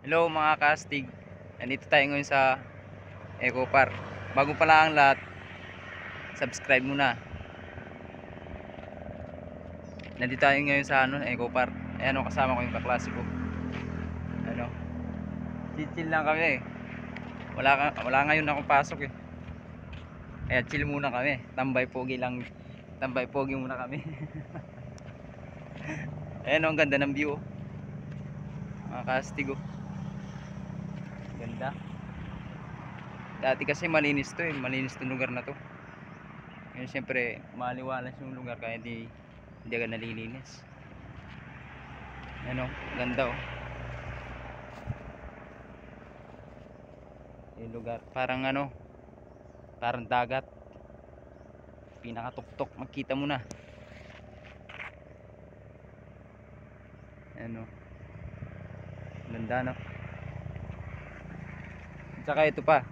Hello mga kastig. Nandito tayo ngayon sa Eco Park. Bago pala ang lahat, subscribe muna. Nandito tayo ngayon sa Eco Park. Ayan, kasama ko yung kaklase ko. Ano? Chill lang kami. Wala ngayon akong pasok eh. Kaya chill muna kami. Tambay pogi lang. Tambay pogi muna kami. Ayan, ang ganda ng view. Mga kastig oh. Ganda. Dati kasi malinis to eh. Malinis tong lugar na to. Ngayon siyempre maliwalas yung lugar kaya hindi agad nalilinis. Ano, ganda oh. Yung lugar parang parang dagat. Pinakatuktok, makita mo na. Ano, ganda no. Tsaka ito pa,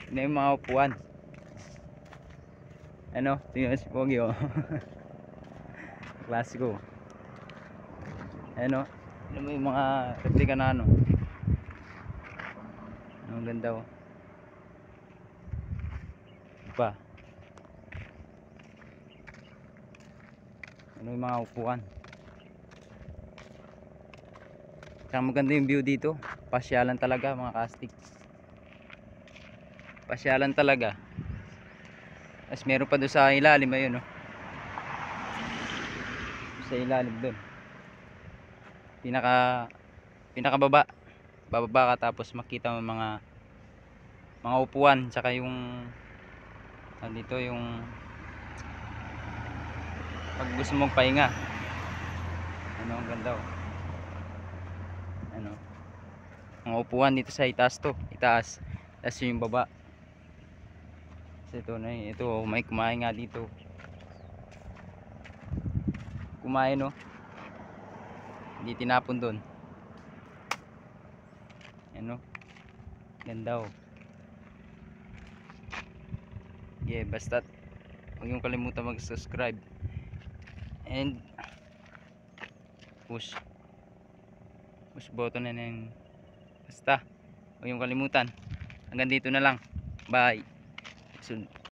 na yung mga upuan. Ano, tingnan si Pogi oh. Klasiko. Ano mo yung mga replika na ano. Ang ganda oh. Pa. Ano yung mga upuan. Tsaka maganda yung view dito. Pasyalan talaga mga kastik. Pasyalan talaga. As meron pa doon sa ilalim ayun oh. Sa ilalim doon. Pinakababa. Bababa ka tapos makita mo mga upuan tsaka yung dito yung pag gusto mong pahinga. Ano, ang ganda oh. Ano, mga upuan dito sa itaas to. Itaas. Tapos yung baba. Ito na ito oh, may kumain nga dito. Kumain no. Hindi tinapon doon. Ano? Ganda oh. Yeah, basta huwag yung kalimutan mag-subscribe. And push button na yung basta huwag yung kalimutan. Hanggang dito na lang. Bye.